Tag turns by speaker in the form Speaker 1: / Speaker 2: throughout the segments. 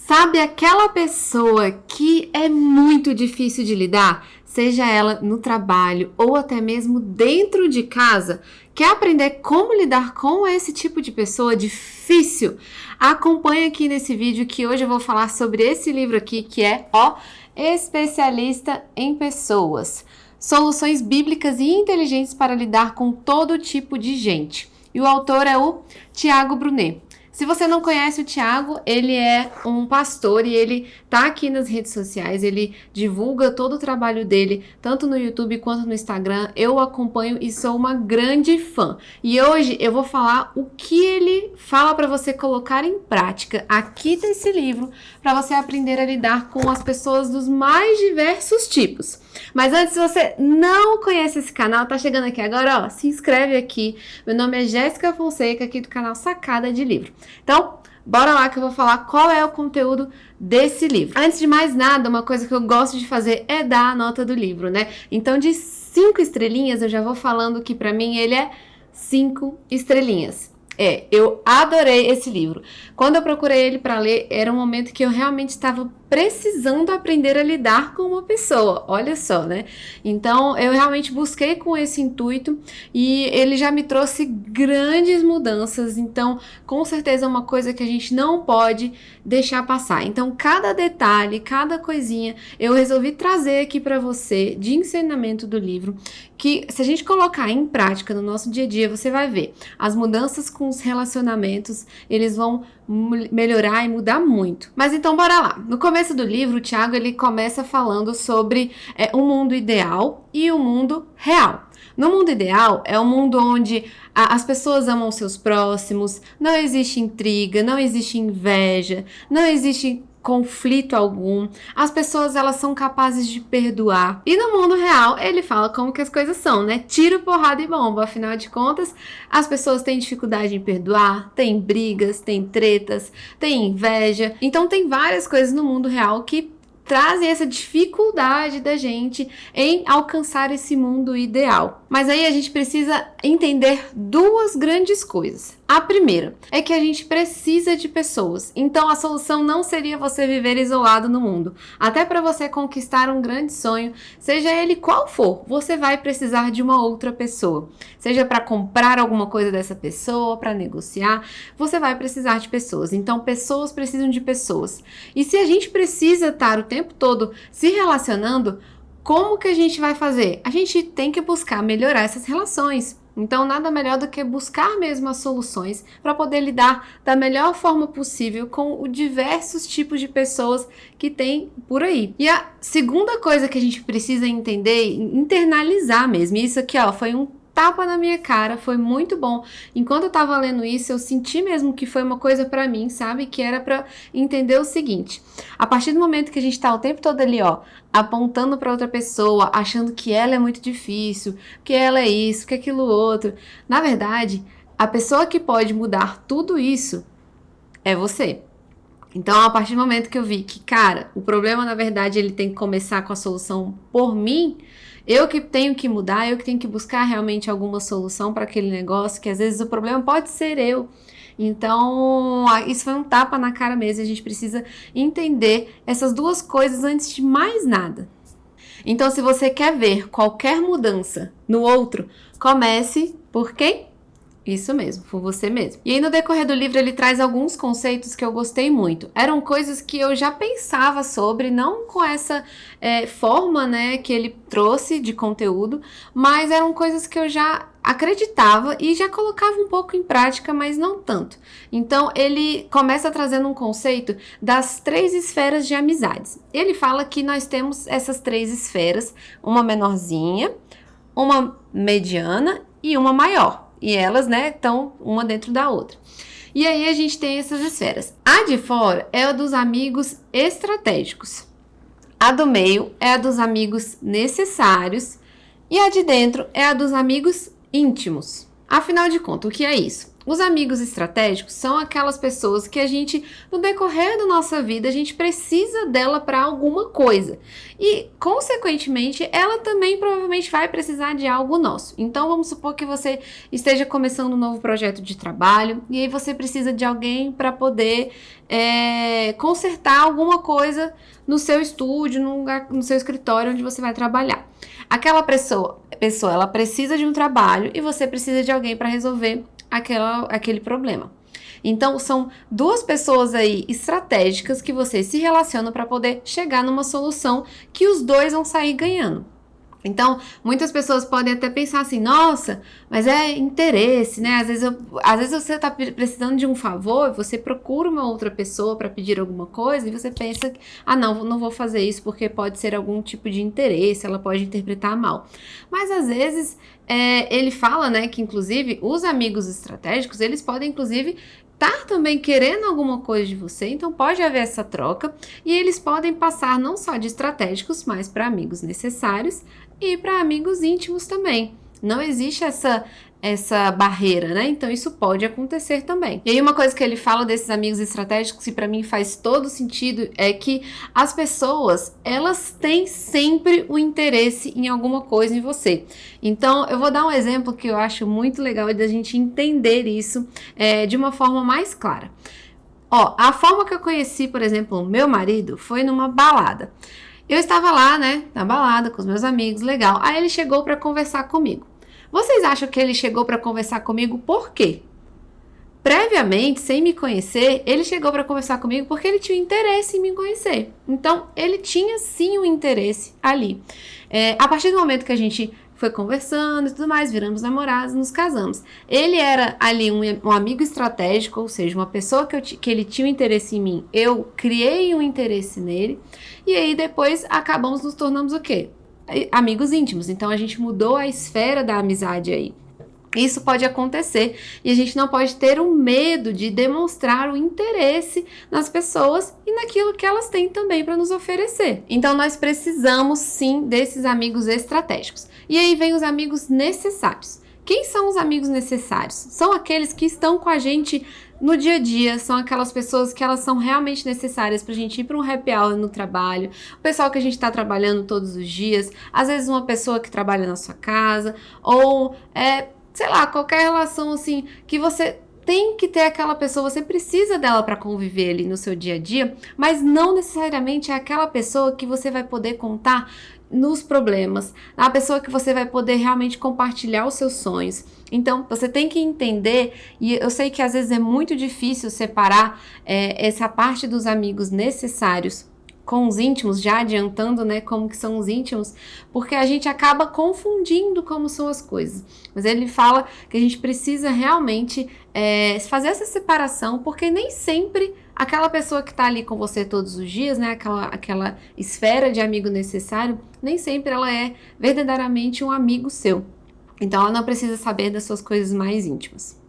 Speaker 1: Sabe aquela pessoa que é muito difícil de lidar? Seja ela no trabalho ou até mesmo dentro de casa? Quer aprender como lidar com esse tipo de pessoa difícil? Acompanhe aqui nesse vídeo que hoje eu vou falar sobre esse livro aqui que é Especialista em Pessoas. Soluções bíblicas e inteligentes para lidar com todo tipo de gente. E o autor é o Tiago Brunet. Se você não conhece o Tiago, ele é um pastor e ele tá aqui nas redes sociais, ele divulga todo o trabalho dele, tanto no YouTube quanto no Instagram. Eu o acompanho e sou uma grande fã. E hoje eu vou falar o que ele fala para você colocar em prática aqui desse livro, para você aprender a lidar com as pessoas dos mais diversos tipos. Mas antes, se você não conhece esse canal, tá chegando aqui agora, se inscreve aqui. Meu nome é Jéssica Fonseca, aqui do canal Sacada de Livro. Então, bora lá que eu vou falar qual é o conteúdo desse livro. Antes de mais nada, uma coisa que eu gosto de fazer é dar a nota do livro, né? Então, de 5 estrelinhas, eu já vou falando que pra mim ele é 5 estrelinhas. Eu adorei esse livro. Quando eu procurei ele para ler, era um momento que eu realmente estava precisando aprender a lidar com uma pessoa. Olha só, né? Então, eu realmente busquei com esse intuito e ele já me trouxe grandes mudanças. Então, com certeza é uma coisa que a gente não pode deixar passar. Então, cada detalhe, cada coisinha, eu resolvi trazer aqui para você de ensinamento do livro, que se a gente colocar em prática no nosso dia a dia, você vai ver as mudanças com os relacionamentos, eles vão melhorar e mudar muito. Mas então bora lá. No começo do livro, o Tiago ele começa falando sobre um mundo ideal e o mundo real. No mundo ideal, é um mundo onde as pessoas amam seus próximos, não existe intriga, não existe inveja, não existe conflito algum, as pessoas elas são capazes de perdoar. E no mundo real, ele fala como que as coisas são, né? Tiro, porrada e bomba. Afinal de contas, as pessoas têm dificuldade em perdoar, tem brigas, tem tretas, tem inveja. Então tem várias coisas no mundo real que trazem essa dificuldade da gente em alcançar esse mundo ideal. Mas aí a gente precisa entender duas grandes coisas. A primeira é que a gente precisa de pessoas. Então a solução não seria você viver isolado no mundo. Até para você conquistar um grande sonho, seja ele qual for, você vai precisar de uma outra pessoa. Seja para comprar alguma coisa dessa pessoa, para negociar, você vai precisar de pessoas. Então pessoas precisam de pessoas. E se a gente precisa estar o tempo todo se relacionando, como que a gente vai fazer? A gente tem que buscar melhorar essas relações. Então, nada melhor do que buscar mesmo as soluções para poder lidar da melhor forma possível com os diversos tipos de pessoas que tem por aí. E a segunda coisa que a gente precisa entender, internalizar mesmo, isso aqui foi um tapa na minha cara, foi muito bom. Enquanto eu tava lendo isso, eu senti mesmo que foi uma coisa pra mim, sabe? Que era pra entender o seguinte: a partir do momento que a gente tá o tempo todo ali, apontando pra outra pessoa, achando que ela é muito difícil, que ela é isso, que aquilo outro, na verdade, a pessoa que pode mudar tudo isso é você. Então, a partir do momento que eu vi que, cara, o problema, na verdade, ele tem que começar com a solução por mim, eu que tenho que mudar, eu que tenho que buscar realmente alguma solução para aquele negócio, que às vezes o problema pode ser eu. Então, isso foi um tapa na cara mesmo, a gente precisa entender essas duas coisas antes de mais nada. Então, se você quer ver qualquer mudança no outro, comece por quem? Isso mesmo, por você mesmo. E aí no decorrer do livro ele traz alguns conceitos que eu gostei muito. Eram coisas que eu já pensava sobre, não com essa forma, né, que ele trouxe de conteúdo, mas eram coisas que eu já acreditava e já colocava um pouco em prática, mas não tanto. Então ele começa trazendo um conceito das 3 esferas de amizades. Ele fala que nós temos essas 3 esferas, uma menorzinha, uma mediana e uma maior. E elas, né, estão uma dentro da outra. E aí a gente tem essas esferas. A de fora é a dos amigos estratégicos. A do meio é a dos amigos necessários. E a de dentro é a dos amigos íntimos. Afinal de contas, o que é isso? Os amigos estratégicos são aquelas pessoas que a gente, no decorrer da nossa vida, a gente precisa dela para alguma coisa. E, consequentemente, ela também provavelmente vai precisar de algo nosso. Então, vamos supor que você esteja começando um novo projeto de trabalho e aí você precisa de alguém para poder consertar alguma coisa no seu estúdio, no seu escritório onde você vai trabalhar. Aquela pessoa, ela precisa de um trabalho e você precisa de alguém para resolver aquele problema. Então, são duas pessoas aí estratégicas que você se relaciona para poder chegar numa solução que os dois vão sair ganhando. Então, muitas pessoas podem até pensar assim, nossa, mas é interesse, né? Às vezes você está precisando de um favor, você procura uma outra pessoa para pedir alguma coisa e você pensa, não vou fazer isso porque pode ser algum tipo de interesse, ela pode interpretar mal. Mas às vezes ele fala, né, que inclusive os amigos estratégicos, eles podem inclusive estar também querendo alguma coisa de você, então pode haver essa troca e eles podem passar não só de estratégicos, mas para amigos necessários e para amigos íntimos também. Não existe essa barreira, né? Então isso pode acontecer também. E aí uma coisa que ele fala desses amigos estratégicos que para mim faz todo sentido é que as pessoas, elas têm sempre o interesse em alguma coisa em você. Então eu vou dar um exemplo que eu acho muito legal da gente entender isso de uma forma mais clara. A forma que eu conheci, por exemplo, o meu marido foi numa balada. Eu estava lá, né, na balada com os meus amigos, legal. Aí ele chegou para conversar comigo. Vocês acham que ele chegou para conversar comigo por quê? Previamente, sem me conhecer, ele chegou para conversar comigo porque ele tinha interesse em me conhecer. Então, ele tinha sim um interesse ali. A partir do momento que a gente foi conversando e tudo mais, viramos namorados, nos casamos. Ele era ali um amigo estratégico, ou seja, uma pessoa que ele tinha um interesse em mim. Eu criei um interesse nele e aí depois acabamos nos tornamos o quê? Amigos íntimos. Então a gente mudou a esfera da amizade aí. Isso pode acontecer e a gente não pode ter o medo de demonstrar o interesse nas pessoas e naquilo que elas têm também para nos oferecer. Então nós precisamos sim desses amigos estratégicos. E aí vem os amigos necessários. Quem são os amigos necessários? São aqueles que estão com a gente no dia a dia, são aquelas pessoas que elas são realmente necessárias pra gente ir para um happy hour no trabalho, o pessoal que a gente tá trabalhando todos os dias, às vezes uma pessoa que trabalha na sua casa, ou sei lá, qualquer relação assim, que você tem que ter aquela pessoa, você precisa dela para conviver ali no seu dia a dia, mas não necessariamente é aquela pessoa que você vai poder contar nos problemas, a pessoa que você vai poder realmente compartilhar os seus sonhos. Então, você tem que entender, e eu sei que às vezes é muito difícil separar essa parte dos amigos necessários com os íntimos, já adiantando, né, como que são os íntimos, porque a gente acaba confundindo como são as coisas. Mas ele fala que a gente precisa realmente fazer essa separação, porque nem sempre aquela pessoa que está ali com você todos os dias, né, aquela esfera de amigo necessário, nem sempre ela é verdadeiramente um amigo seu. Então ela não precisa saber das suas coisas mais íntimas.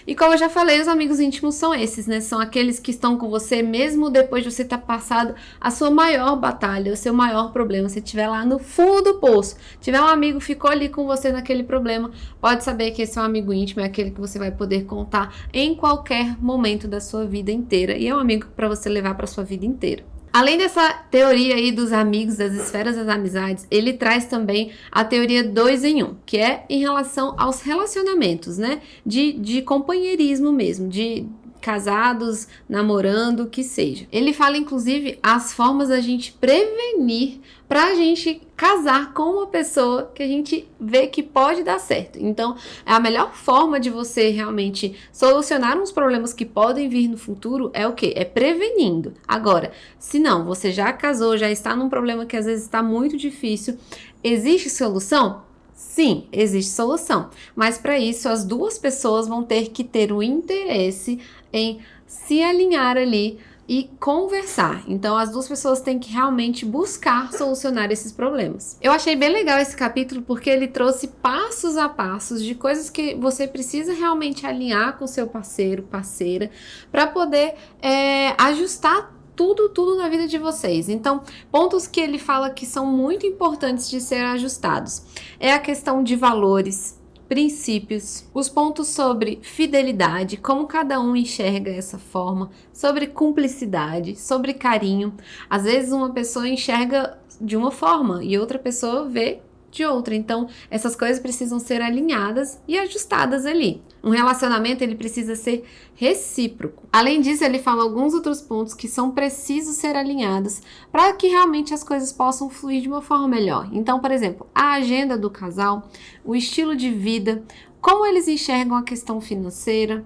Speaker 1: E como eu já falei, os amigos íntimos são esses, né? São aqueles que estão com você mesmo depois de você ter passado a sua maior batalha, o seu maior problema. Se estiver lá no fundo do poço, tiver um amigo, ficou ali com você naquele problema, pode saber que esse é um amigo íntimo, é aquele que você vai poder contar em qualquer momento da sua vida inteira. E é um amigo para você levar para sua vida inteira. Além dessa teoria aí dos amigos, das esferas das amizades, ele traz também a teoria 2 em 1, que é em relação aos relacionamentos, né? De companheirismo mesmo, de casados, namorando, o que seja. Ele fala, inclusive, as formas da gente prevenir pra gente casar com uma pessoa que a gente vê que pode dar certo. Então, a melhor forma de você realmente solucionar uns problemas que podem vir no futuro é o quê? É prevenindo. Agora, se não, você já casou, já está num problema que às vezes está muito difícil, existe solução? Sim, existe solução, mas para isso as duas pessoas vão ter que ter o interesse em se alinhar ali e conversar. Então as duas pessoas têm que realmente buscar solucionar esses problemas. Eu achei bem legal esse capítulo porque ele trouxe passos a passos de coisas que você precisa realmente alinhar com seu parceiro, parceira, para poder ajustar tudo na vida de vocês. Então, pontos que ele fala que são muito importantes de ser ajustados. É a questão de valores, princípios, os pontos sobre fidelidade, como cada um enxerga essa forma, sobre cumplicidade, sobre carinho. Às vezes uma pessoa enxerga de uma forma e outra pessoa vê de outra. Então, essas coisas precisam ser alinhadas e ajustadas ali. Um relacionamento, ele precisa ser recíproco. Além disso, ele fala alguns outros pontos que são precisos ser alinhados para que realmente as coisas possam fluir de uma forma melhor. Então, por exemplo, a agenda do casal, o estilo de vida, como eles enxergam a questão financeira,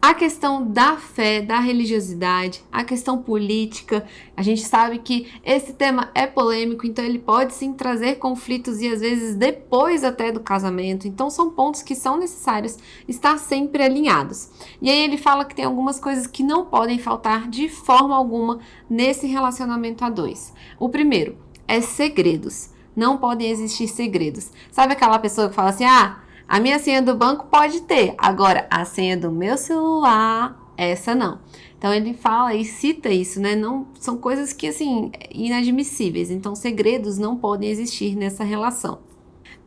Speaker 1: a questão da fé, da religiosidade, a questão política. A gente sabe que esse tema é polêmico, então ele pode sim trazer conflitos e às vezes depois até do casamento. Então são pontos que são necessários estar sempre alinhados. E aí ele fala que tem algumas coisas que não podem faltar de forma alguma nesse relacionamento a dois. O primeiro é segredos. Não podem existir segredos. Sabe aquela pessoa que fala assim, a minha senha do banco pode ter, agora a senha do meu celular, essa não. Então ele fala e cita isso, né? Não, são coisas que, assim, inadmissíveis. Então segredos não podem existir nessa relação.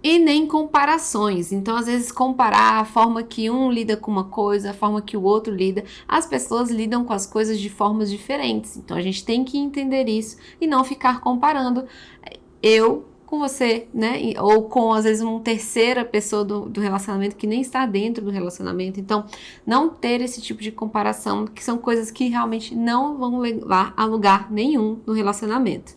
Speaker 1: E nem comparações. Então, às vezes, comparar a forma que um lida com uma coisa, a forma que o outro lida. As pessoas lidam com as coisas de formas diferentes. Então, a gente tem que entender isso e não ficar comparando eu com você, né? Ou com, às vezes, uma terceira pessoa do relacionamento que nem está dentro do relacionamento. Então, não ter esse tipo de comparação, que são coisas que realmente não vão levar a lugar nenhum no relacionamento.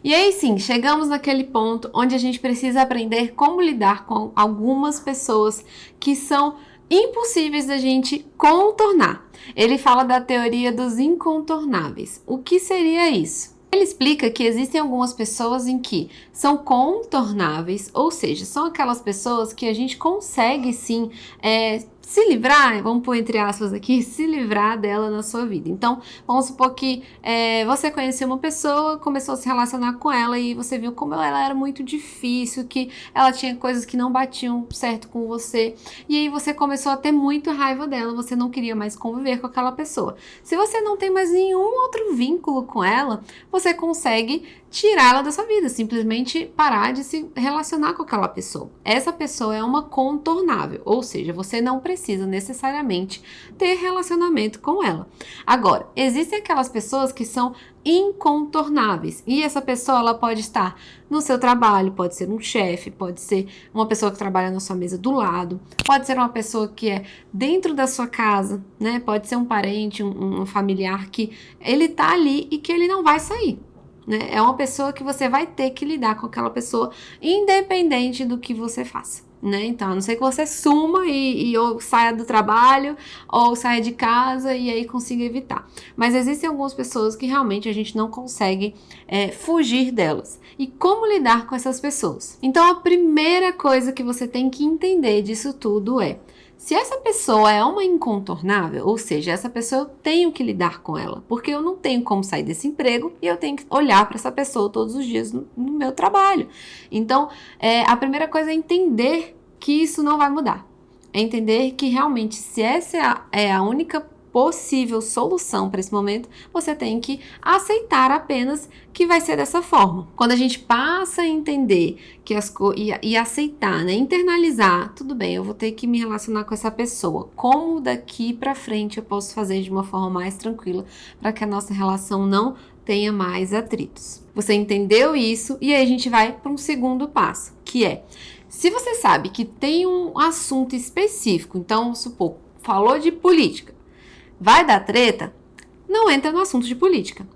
Speaker 1: E aí sim, chegamos naquele ponto onde a gente precisa aprender como lidar com algumas pessoas que são impossíveis da gente contornar. Ele fala da teoria dos incontornáveis. O que seria isso? Ele explica que existem algumas pessoas em que são contornáveis, ou seja, são aquelas pessoas que a gente consegue sim se livrar, vamos pôr entre aspas aqui, se livrar dela na sua vida. Então, vamos supor que você conheceu uma pessoa, começou a se relacionar com ela e você viu como ela era muito difícil, que ela tinha coisas que não batiam certo com você, e aí você começou a ter muita raiva dela, você não queria mais conviver com aquela pessoa. Se você não tem mais nenhum outro vínculo com ela, você consegue tirá-la da sua vida, simplesmente parar de se relacionar com aquela pessoa. Essa pessoa é uma contornável, ou seja, você não precisa necessariamente ter relacionamento com ela. Agora, existem aquelas pessoas que são incontornáveis, e essa pessoa ela pode estar no seu trabalho, pode ser um chefe, pode ser uma pessoa que trabalha na sua mesa do lado, pode ser uma pessoa que é dentro da sua casa, né? Pode ser um parente, um familiar que ele tá ali e que ele não vai sair. Né? É uma pessoa que você vai ter que lidar com aquela pessoa independente do que você faça, né? Então, a não ser que você suma e ou saia do trabalho ou saia de casa e aí consiga evitar. Mas existem algumas pessoas que realmente a gente não consegue fugir delas. E como lidar com essas pessoas? Então, a primeira coisa que você tem que entender disso tudo é: se essa pessoa é uma incontornável, ou seja, essa pessoa eu tenho que lidar com ela, porque eu não tenho como sair desse emprego e eu tenho que olhar para essa pessoa todos os dias no meu trabalho. Então, a primeira coisa é entender que isso não vai mudar. É entender que realmente, se essa é a única possível solução para esse momento, você tem que aceitar apenas que vai ser dessa forma. Quando a gente passa a entender que e aceitar, né, internalizar, tudo bem, eu vou ter que me relacionar com essa pessoa. Como daqui para frente eu posso fazer de uma forma mais tranquila para que a nossa relação não tenha mais atritos? Você entendeu isso e aí a gente vai para um segundo passo, que é: se você sabe que tem um assunto específico, então, vamos supor, falou de política, vai dar treta? Não entra no assunto de política.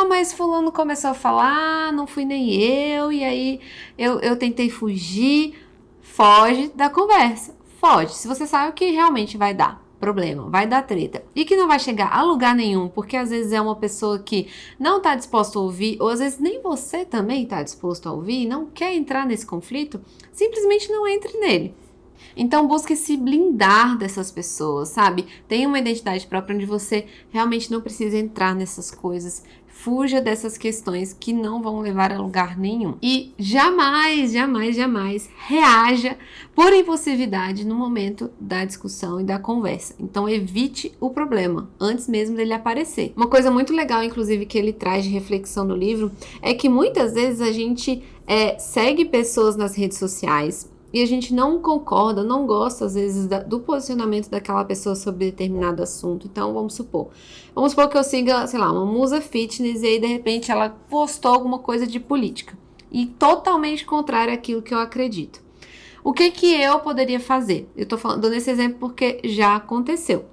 Speaker 1: Mas fulano começou a falar, não fui nem eu, e aí eu tentei fugir. Foge da conversa. Foge. Se você sabe que realmente vai dar problema, vai dar treta, e que não vai chegar a lugar nenhum, porque às vezes é uma pessoa que não está disposta a ouvir, ou às vezes nem você também está disposto a ouvir, e não quer entrar nesse conflito, simplesmente não entre nele. Então busque se blindar dessas pessoas, sabe? Tenha uma identidade própria onde você realmente não precisa entrar nessas coisas. Fuja dessas questões que não vão levar a lugar nenhum. E jamais, jamais, jamais reaja por impulsividade no momento da discussão e da conversa. Então evite o problema antes mesmo dele aparecer. Uma coisa muito legal, inclusive, que ele traz de reflexão no livro é que muitas vezes a gente segue pessoas nas redes sociais e a gente não concorda, não gosta às vezes do posicionamento daquela pessoa sobre determinado assunto. Então, vamos supor que eu siga, sei lá, uma musa fitness e aí de repente ela postou alguma coisa de política e totalmente contrário àquilo que eu acredito. O que eu poderia fazer? Eu tô dando esse exemplo porque já aconteceu.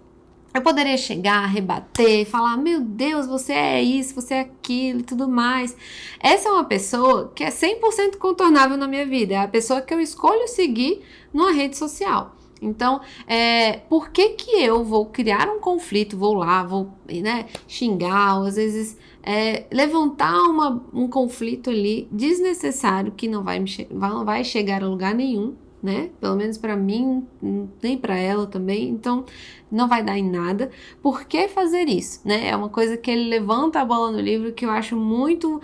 Speaker 1: Eu poderia chegar, rebater, falar, meu Deus, você é isso, você é aquilo e tudo mais. Essa é uma pessoa que é 100% contornável na minha vida. É a pessoa que eu escolho seguir numa rede social. Então, por que eu vou criar um conflito, vou lá, né, xingar, ou às vezes levantar um conflito ali desnecessário que não vai chegar a lugar nenhum, né? Pelo menos para mim, nem para ela também, então não vai dar em nada. Por que fazer isso, né? É uma coisa que ele levanta a bola no livro que eu acho muito...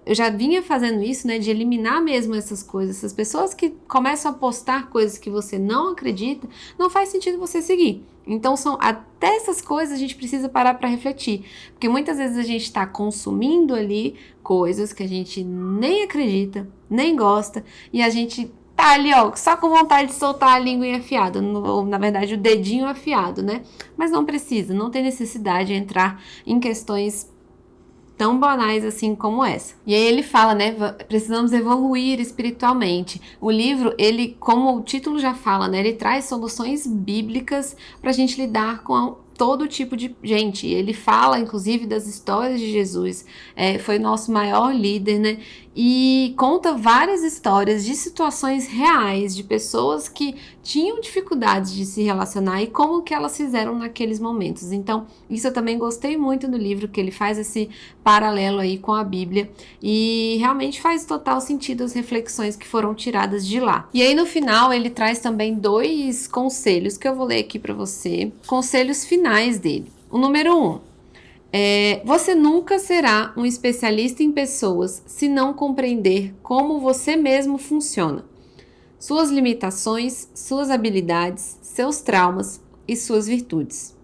Speaker 1: eu já vinha fazendo isso, né? De eliminar mesmo essas coisas. Essas pessoas que começam a postar coisas que você não acredita, não faz sentido você seguir. Então, até essas coisas a gente precisa parar para refletir. Porque muitas vezes a gente está consumindo ali coisas que a gente nem acredita, nem gosta, e a gente tá ali, ó, só com vontade de soltar a língua afiada, ou na verdade o dedinho afiado, né? Mas não precisa, não tem necessidade de entrar em questões tão banais assim como essa. E aí ele fala, né, precisamos evoluir espiritualmente. O livro, ele, como o título já fala, né, ele traz soluções bíblicas pra gente lidar com todo tipo de gente. Ele fala, inclusive, das histórias de Jesus. Foi o nosso maior líder, né? E conta várias histórias de situações reais, de pessoas que tinham dificuldades de se relacionar e como que elas fizeram naqueles momentos. Então, isso eu também gostei muito no livro, que ele faz esse paralelo aí com a Bíblia e realmente faz total sentido as reflexões que foram tiradas de lá. E aí, no final, ele traz também 2 conselhos que eu vou ler aqui para você. Conselhos finais dele. O número 1. Você nunca será um especialista em pessoas se não compreender como você mesmo funciona, suas limitações, suas habilidades, seus traumas e suas virtudes.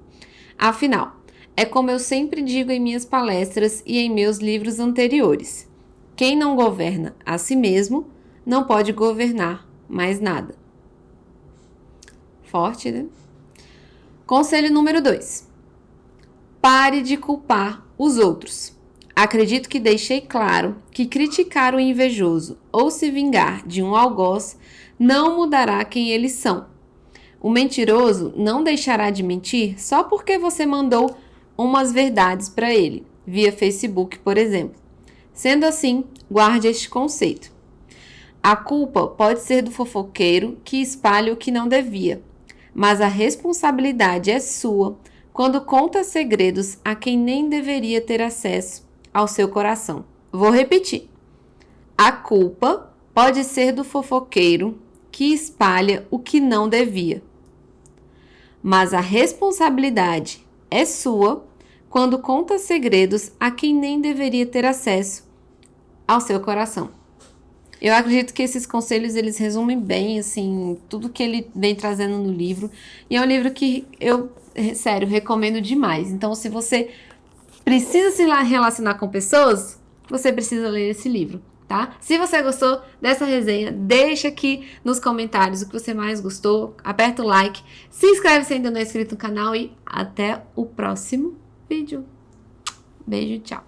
Speaker 1: Afinal, é como eu sempre digo em minhas palestras e em meus livros anteriores: quem não governa a si mesmo não pode governar mais nada. Forte, né? Conselho número 2. Pare de culpar os outros. Acredito que deixei claro que criticar o invejoso ou se vingar de um algoz não mudará quem eles são. O mentiroso não deixará de mentir só porque você mandou umas verdades para ele, via Facebook, por exemplo. Sendo assim, guarde este conceito. A culpa pode ser do fofoqueiro que espalha o que não devia, mas a responsabilidade é sua quando conta segredos a quem nem deveria ter acesso ao seu coração. Vou repetir. A culpa pode ser do fofoqueiro que espalha o que não devia, mas a responsabilidade é sua quando conta segredos a quem nem deveria ter acesso ao seu coração. Eu acredito que esses conselhos, eles resumem bem, assim, tudo que ele vem trazendo no livro. E é um livro que eu, sério, recomendo demais. Então, se você precisa se relacionar com pessoas, você precisa ler esse livro, tá? Se você gostou dessa resenha, deixa aqui nos comentários o que você mais gostou. Aperta o like, se inscreve se ainda não é inscrito no canal e até o próximo vídeo. Beijo, tchau!